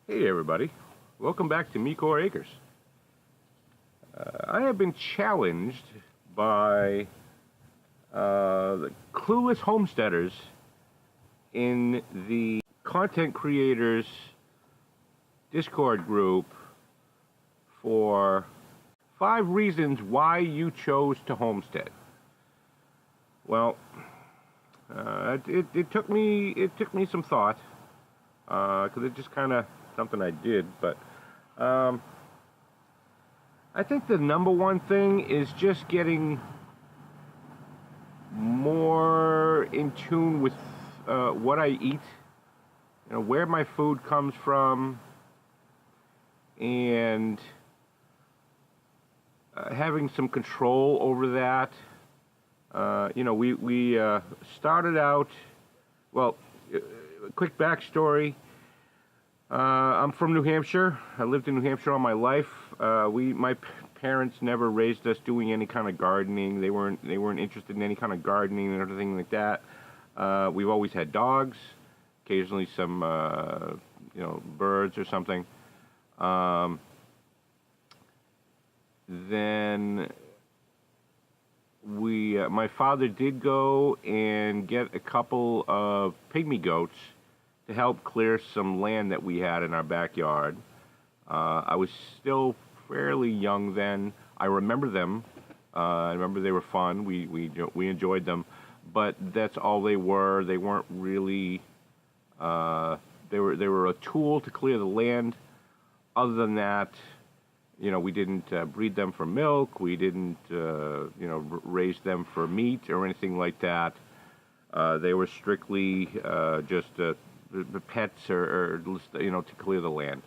Hey everybody, welcome back to Mekor Acres. I have been challenged by the clueless homesteaders in the content creators Discord group for 5 reasons why you chose to homestead. Well, it took me some thought, because it just kind of something I did, but I think the number one thing is just getting more in tune with what I eat, where my food comes from, and having some control over that. We started out, well, quick backstory. I'm from New Hampshire. I lived in New Hampshire all my life. My parents never raised us doing any kind of gardening. They weren't interested in any kind of gardening and everything like that. We've always had dogs, occasionally some birds or something. Then my father did go and get a couple of pygmy goats to help clear some land that we had in our backyard. I was still fairly young then. I remember them. I remember they were fun. We enjoyed them, but that's all they were. They weren't really. They were a tool to clear the land. Other than that, we didn't breed them for milk. We didn't raise them for meat or anything like that. They were strictly just the pets or to clear the land.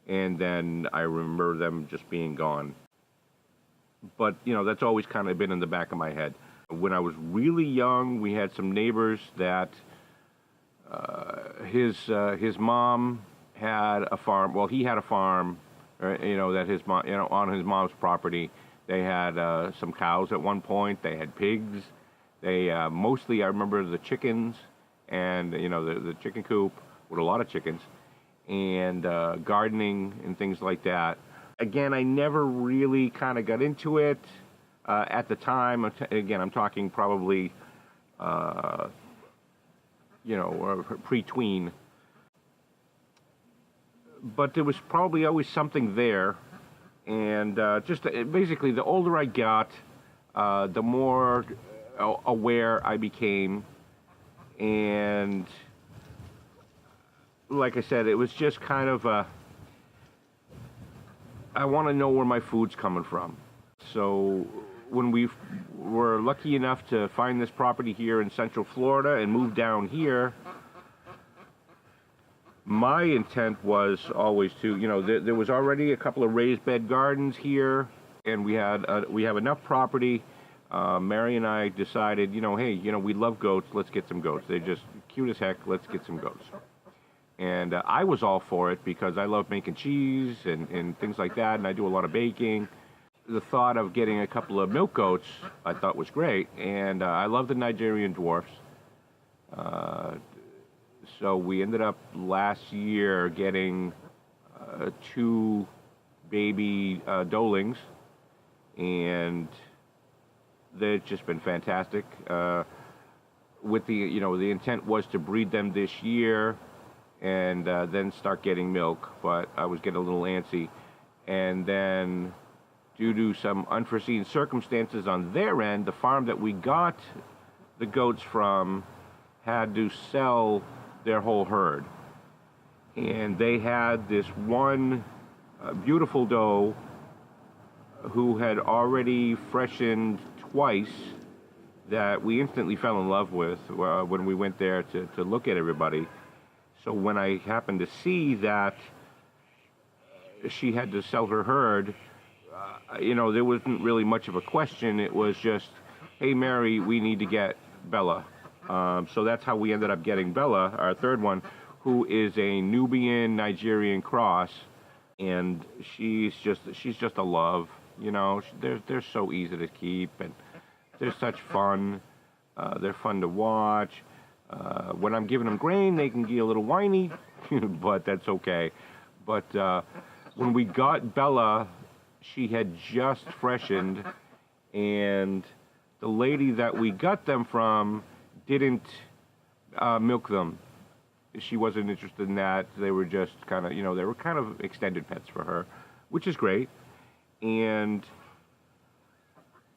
And then I remember them just being gone. But that's always kind of been in the back of my head. When I was really young, we had some neighbors that his mom had a farm. Well, he had a farm, that his mom, on his mom's property. They had some cows at one point. They had pigs. They mostly, I remember, the chickens, and the chicken coop with a lot of chickens, and gardening and things like that. Again, I never really kind of got into it at the time. Again, I'm talking probably pre-tween, but there was probably always something there. And just basically, the older I got, the more aware I became. And like I said, it was just kind of I want to know where my food's coming from. So when we were lucky enough to find this property here in Central Florida and move down here, my intent was always to, there was already a couple of raised bed gardens here, and we have enough property. Mary and I decided, hey, we love goats. Let's get some goats. They're just cute as heck. Let's get some goats. And I was all for it because I love making cheese and things like that, and I do a lot of baking. The thought of getting a couple of milk goats I thought was great, and I love the Nigerian dwarfs. So we ended up last year getting 2 baby doelings, and they've just been fantastic. With the intent was to breed them this year and then start getting milk, but I was getting a little antsy. And then, due to some unforeseen circumstances on their end, the farm that we got the goats from had to sell their whole herd. And they had this one beautiful doe who had already freshened twice that we instantly fell in love with when we went there to look at everybody. So when I happened to see that she had to sell her herd, there wasn't really much of a question. It was just, hey, Mary, we need to get Bella. So that's how we ended up getting Bella, our third one, who is a Nubian Nigerian cross, and she's just a love. They're so easy to keep, and they're such fun. They're fun to watch. When I'm giving them grain, they can get a little whiny, but that's okay. But when we got Bella, she had just freshened, and the lady that we got them from didn't milk them. She wasn't interested in that. They were just kind of, they were kind of extended pets for her, which is great.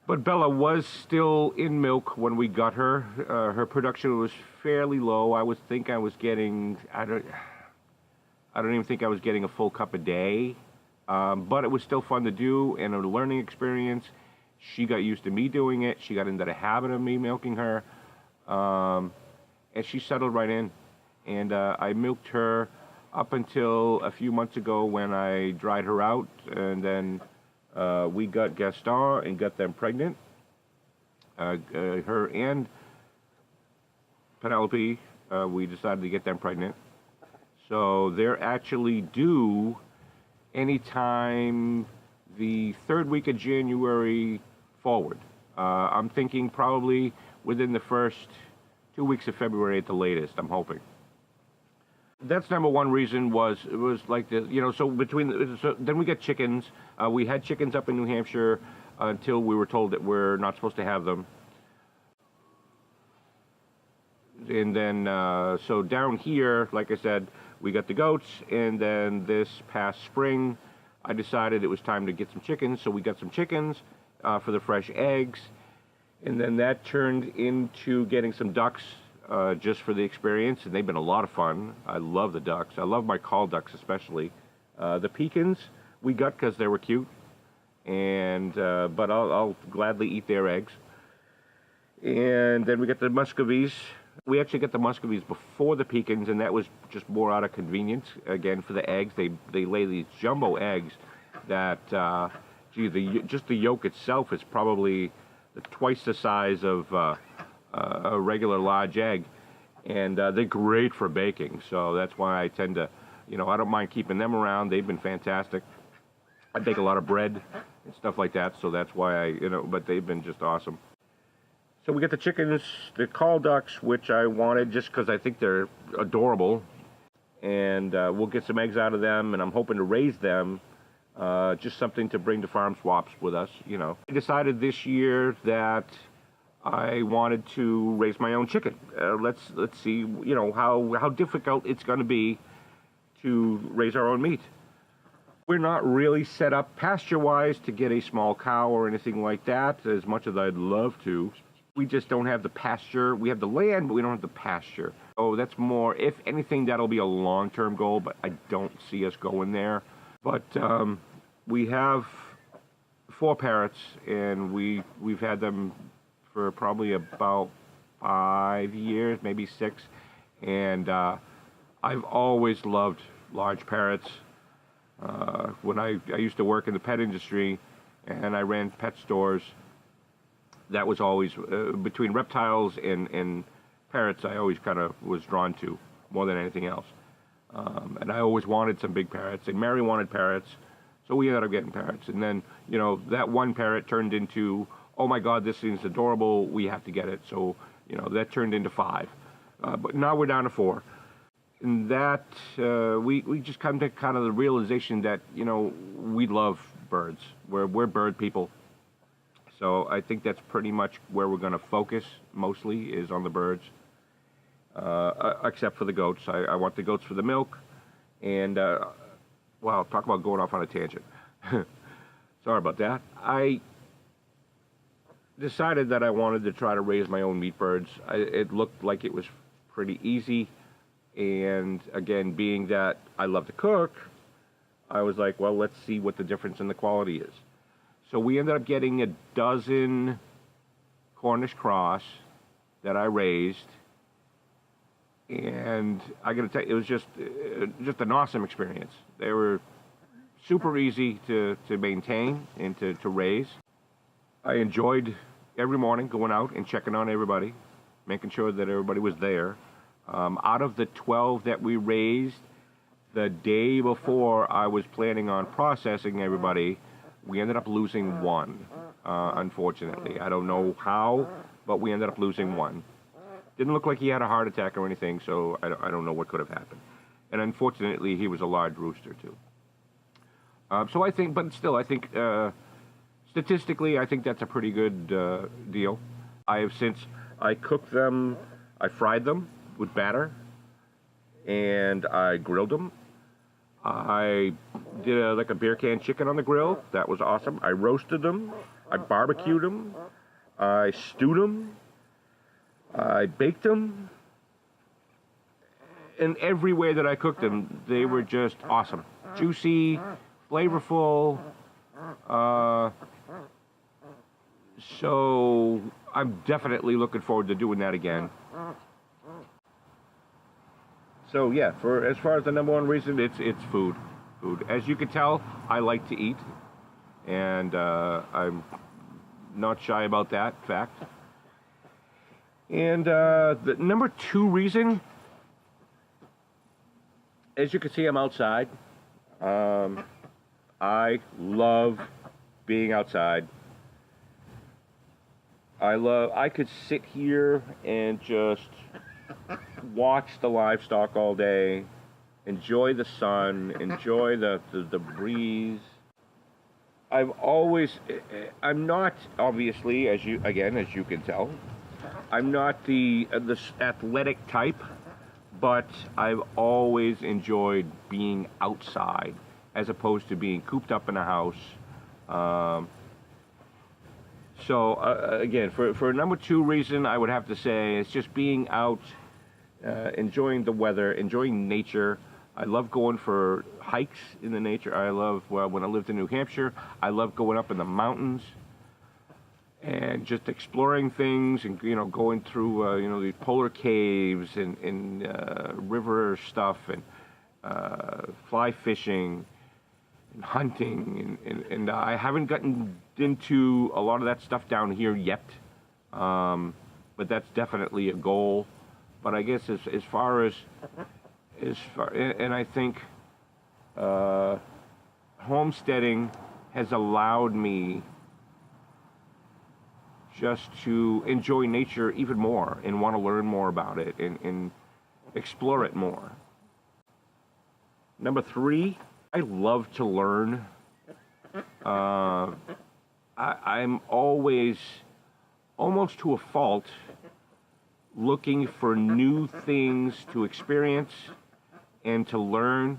But Bella was still in milk when we got her. Her production was fairly low. I was getting, I don't even think I was getting a full cup a day. But it was still fun to do and a learning experience. She got used to me doing it. She got into the habit of me milking her. And she settled right in. And I milked her up until a few months ago when I dried her out. And then we got Gaston and got them pregnant. Her and Penelope, we decided to get them pregnant. So they're actually due anytime the third week of January forward. I'm thinking probably within the first 2 weeks of February at the latest, I'm hoping. That's number one reason it was like the, so then we got chickens. We had chickens up in New Hampshire until we were told that we're not supposed to have them. And then, so down here, like I said, we got the goats, and then this past spring, I decided it was time to get some chickens, so we got some chickens for the fresh eggs, and then that turned into getting some ducks just for the experience, and they've been a lot of fun. I love the ducks. I love my call ducks especially. The pecans we got because they were cute, and but I'll gladly eat their eggs. And then we got the muscovies. We actually got the muscovies before the pecans, and that was just more out of convenience. Again, for the eggs, they lay these jumbo eggs that, just the yolk itself is probably twice the size of a regular large egg, and they're great for baking. So that's why I tend to, I don't mind keeping them around. They've been fantastic. I bake a lot of bread and stuff like that, so that's why but they've been just awesome. So we got the chickens, the call ducks, which I wanted just because I think they're adorable. And we'll get some eggs out of them, and I'm hoping to raise them. Just something to bring to farm swaps with us, I decided this year that I wanted to raise my own chicken. Let's see, how difficult it's going to be to raise our own meat. We're not really set up pasture-wise to get a small cow or anything like that, as much as I'd love to. We just don't have the pasture. We have the land, but we don't have the pasture. Oh, that's more, if anything, that'll be a long-term goal, but I don't see us going there. But we have 4 parrots, and we've had them for probably about 5 years, maybe 6. And I've always loved large parrots. When I used to work in the pet industry, and I ran pet stores, that was always, between reptiles and parrots, I always kind of was drawn to more than anything else. And I always wanted some big parrots, and Mary wanted parrots, so we ended up getting parrots. And then, that one parrot turned into, oh my God, this thing's adorable, we have to get it. So, that turned into 5. But now we're down to 4. And that, we just come to kind of the realization that, we love birds. We're bird people. So I think that's pretty much where we're going to focus mostly, is on the birds, except for the goats. I want the goats for the milk. And, wow, talk about going off on a tangent. Sorry about that. I decided that I wanted to try to raise my own meat birds. It looked like it was pretty easy. And, again, being that I love to cook, I was like, well, let's see what the difference in the quality is. So we ended up getting a dozen Cornish cross that I raised, and I got to tell you, it was just an awesome experience. They were super easy to maintain and to raise. I enjoyed every morning going out and checking on everybody, making sure that everybody was there. Out of the 12 that we raised, the day before I was planning on processing everybody, we ended up losing 1, unfortunately. I don't know how, but we ended up losing 1. Didn't look like he had a heart attack or anything, so I don't know what could have happened. And unfortunately, he was a large rooster too. So I think, but still, I think statistically, I think that's a pretty good deal. I cooked them, I fried them with batter, and I grilled them. I did like a beer can chicken on the grill. That was awesome. I roasted them. I barbecued them. I stewed them. I baked them. In every way that I cooked them, they were just awesome. Juicy, flavorful. So I'm definitely looking forward to doing that again. So yeah, for as far as the number one reason, it's food. Food. As you can tell, I like to eat, and I'm not shy about that fact. And the number two reason, as you can see, I'm outside. I love being outside. I could sit here and just watch the livestock all day, enjoy the sun, enjoy the breeze. I'm not, obviously, as you can tell, I'm not the athletic type, but I've always enjoyed being outside as opposed to being cooped up in a house. So again, for number two reason, I would have to say it's just being out, enjoying the weather, enjoying nature. I love going for hikes in the nature. When I lived in New Hampshire, I love going up in the mountains and just exploring things, and going through these polar caves and river stuff, and fly fishing and hunting, and I haven't gotten into a lot of that stuff down here yet, but that's definitely a goal. But I guess as far, and I think homesteading has allowed me just to enjoy nature even more and want to learn more about it and explore it more. Number three, I love to learn. I'm always, almost to a fault, looking for new things to experience and to learn,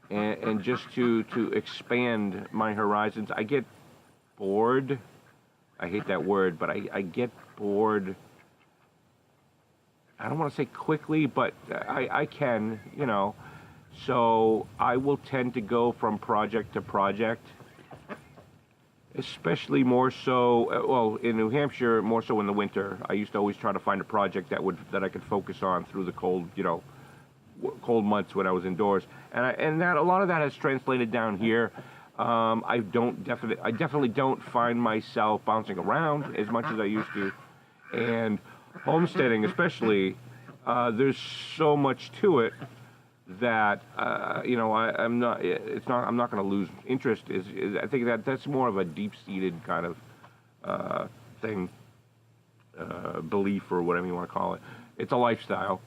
and just to expand my horizons. I get bored. I hate that word, but I get bored. I don't want to say quickly, but I can, So I will tend to go from project to project, especially more so, in New Hampshire, more so in the winter. I used to always try to find a project that I could focus on through the cold months when I was indoors. And that a lot of that has translated down here. I definitely don't find myself bouncing around as much as I used to. And homesteading especially, there's so much to it that I'm not going to lose interest. I think that's more of a deep-seated kind of thing, belief, or whatever you want to call it. It's a lifestyle,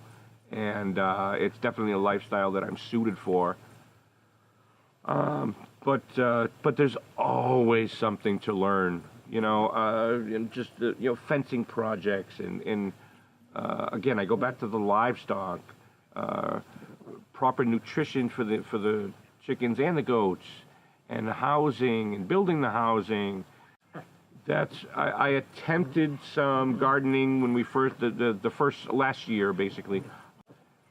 and it's definitely a lifestyle that I'm suited for. But there's always something to learn, and just fencing projects, and again, I go back to the livestock. Proper nutrition for the chickens and the goats, and housing, and building the housing. I attempted some gardening when we last year, basically.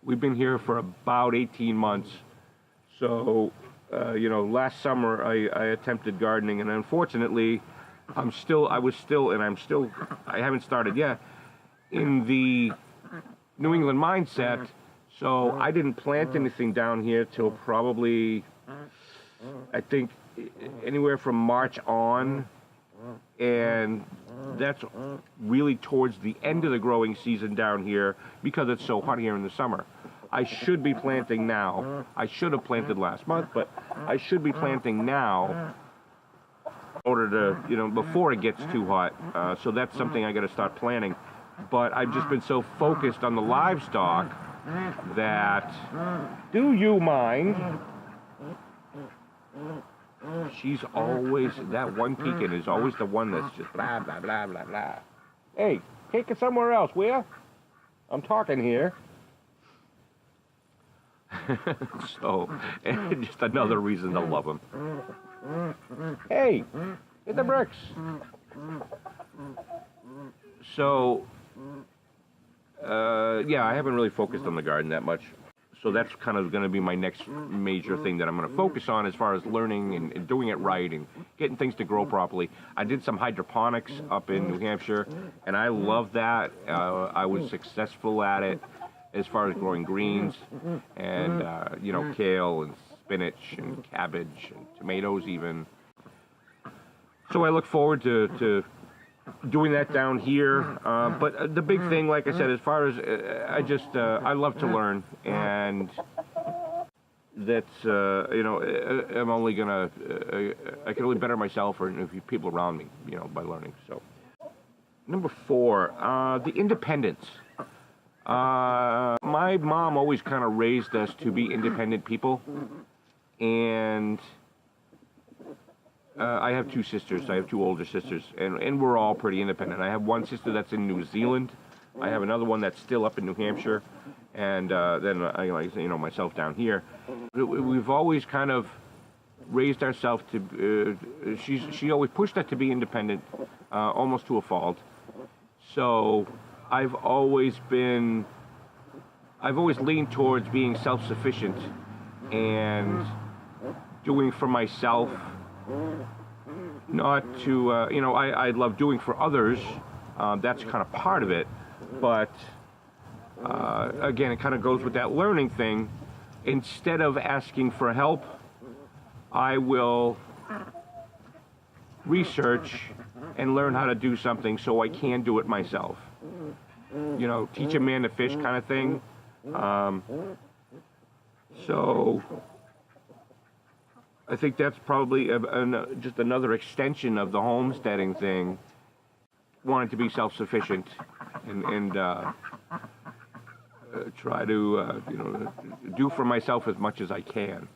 We've been here for about 18 months. So, last summer I attempted gardening, and unfortunately, I haven't started yet, in the New England mindset. So I didn't plant anything down here till probably, I think, anywhere from March on, and that's really towards the end of the growing season down here because it's so hot here in the summer. I should be planting now. I should have planted last month, but I should be planting now in order to, before it gets too hot. So that's something I got to start planting. But I've just been so focused on the livestock that, do you mind? She's always, that one pekin is always the one that's just blah, blah, blah, blah, blah. Hey, take it somewhere else, will ya? I'm talking here. So, just another reason to love him. Hey, hit the bricks. So, yeah, I haven't really focused on the garden that much. So that's kind of going to be my next major thing that I'm going to focus on as far as learning and doing it right and getting things to grow properly. I did some hydroponics up in New Hampshire, and I love that. I was successful at it as far as growing greens and, you know, kale and spinach and cabbage and tomatoes even. So I look forward to doing that down here, but the big thing, like I said, as far as I love to learn, and that's you know, I'm only gonna I can only better myself or people around me, you know, by learning. So number 4, the independence. My mom always kind of raised us to be independent people, and I have 2 sisters. I have 2 older sisters, and we're all pretty independent. I have one sister that's in New Zealand. I have another one that's still up in New Hampshire, and then I, like, you know, myself down here. We've always kind of raised ourselves to. She always pushed us to be independent, almost to a fault. So I've always leaned towards being self-sufficient and doing for myself. Not to, you know, I love doing for others. That's kind of part of it. But, again, it kind of goes with that learning thing. Instead of asking for help, I will research and learn how to do something so I can do it myself. You know, teach a man to fish kind of thing. So I think that's probably just another extension of the homesteading thing. Wanting to be self-sufficient and try to, you know, do for myself as much as I can.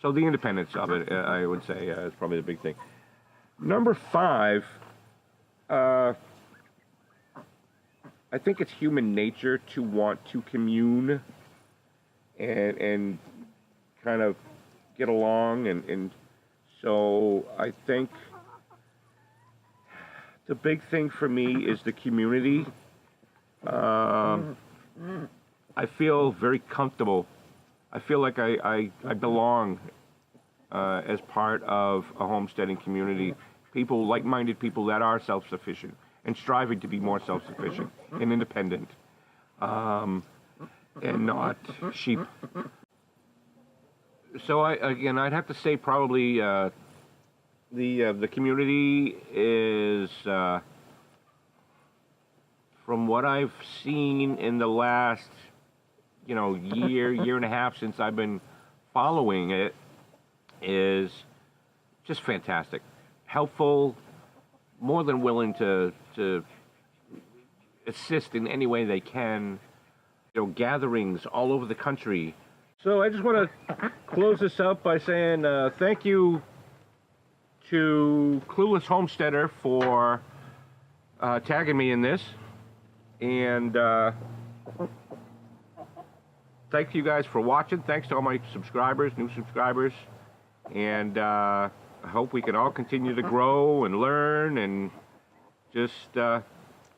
So the independence of it, I would say, is probably the big thing. Number 5, I think it's human nature to want to commune and kind of get along, and so I think the big thing for me is the community. I feel very comfortable. I feel like I belong as part of a homesteading community. People, like-minded people that are self-sufficient and striving to be more self-sufficient and independent, and not sheep. So I'd have to say probably the community is, from what I've seen in the last, you know, year and a half since I've been following it, is just fantastic, helpful, more than willing to assist in any way they can. You know, gatherings all over the country. So I just want to close this up by saying thank you to Clueless Homesteader for tagging me in this, and thank you guys for watching. Thanks to all my subscribers, new subscribers, and I hope we can all continue to grow and learn and just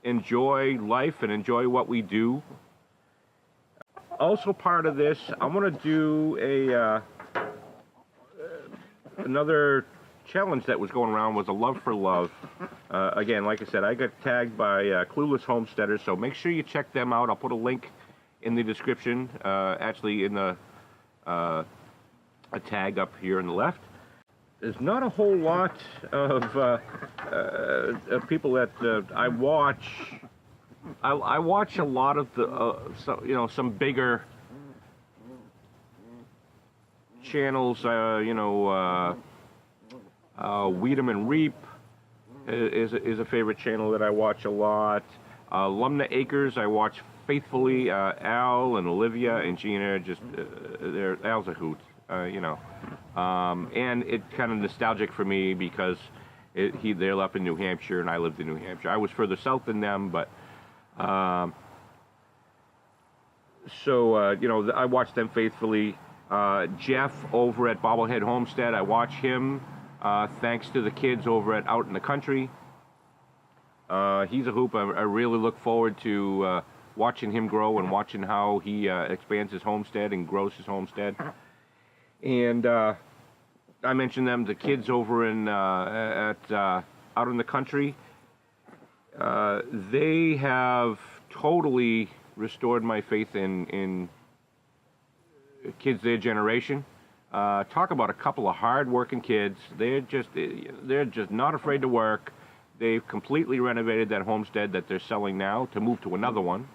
enjoy life and enjoy what we do. Also part of this, I want to do another challenge that was going around was a Love4Love. Again, like I said, I got tagged by Clueless Homesteaders, so make sure you check them out. I'll put a link in the description, actually in the a tag up here on the left. There's not a whole lot of people that I watch. I watch a lot of the, some bigger channels, Weed 'em and Reap is a favorite channel that I watch a lot. Lumna Acres I watch faithfully. Al and Olivia and Gina, just Al's a hoot, you know. And it's kind of nostalgic for me because they're up in New Hampshire and I lived in New Hampshire. I was further south than them, but you know, I watch them faithfully. Jeff over at Bobblehead Homestead, I watch him thanks to the kids over at Out in the Country. He's a hoop. I really look forward to watching him grow and watching how he expands his homestead and grows his homestead. And I mentioned them, the kids over in Out in the Country. They have totally restored my faith in kids their generation. Talk about a couple of hard-working kids. They're just not afraid to work. They've completely renovated that homestead that they're selling now to move to another one.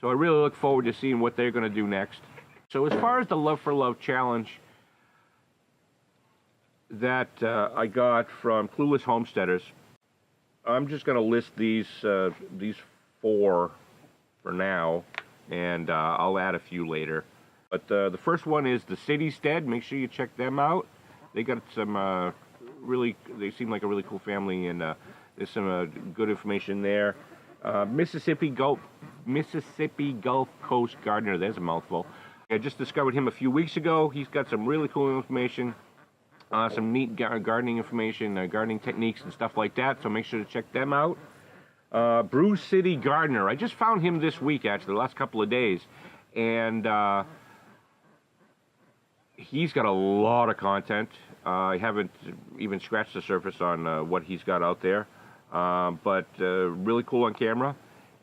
So I really look forward to seeing what they're going to do next. So as far as the Love for Love challenge that I got from Clueless Homesteaders, I'm just going to list these 4 for now, and I'll add a few later. But the first one is the Citystead. Make sure you check them out. They got some they seem like a really cool family, and there's some good information there. Mississippi Gulf Coast Gardener. There's a mouthful. I just discovered him a few weeks ago. He's got some really cool information, some neat gardening information, gardening techniques and stuff like that. So make sure to check them out. Brew City Gardener. I just found him this week, actually, the last couple of days, and he's got a lot of content. I haven't even scratched the surface on what he's got out there, but really cool on camera,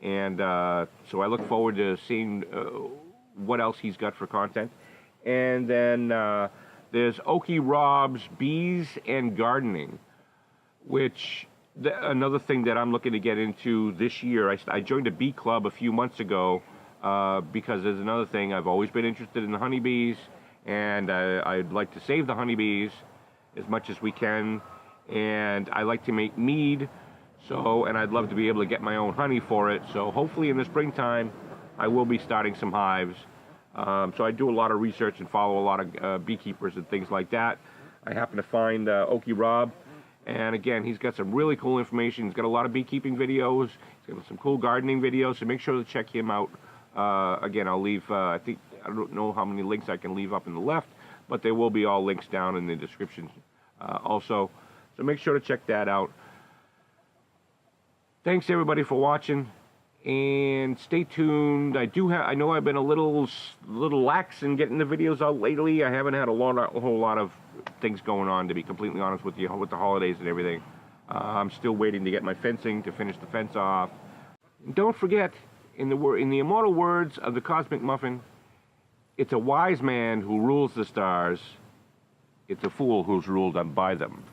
and so I look forward to seeing what else he's got for content. And then there's Okie Rob's Bees and Gardening, which another thing that I'm looking to get into this year. I joined a bee club a few months ago because there's another thing. I've always been interested in the honeybees, and I'd like to save the honeybees as much as we can, and I like to make mead, and I'd love to be able to get my own honey for it. So hopefully in the springtime I will be starting some hives. So I do a lot of research and follow a lot of beekeepers and things like that. I happen to find Okie Rob, and again, he's got some really cool information. He's got a lot of beekeeping videos. He's got some cool gardening videos, so make sure to check him out. Again, I'll leave, I don't know how many links I can leave up in the left, but there will be all links down in the description also. So make sure to check that out. Thanks everybody for watching, and stay tuned. I know I've been a little lax in getting the videos out lately. I haven't had a whole lot of things going on, to be completely honest with you, with the holidays and everything. I'm still waiting to get my fencing, to finish the fence off. And don't forget, in the immortal words of the Cosmic Muffin, it's a wise man who rules the stars. It's a fool who's ruled by them.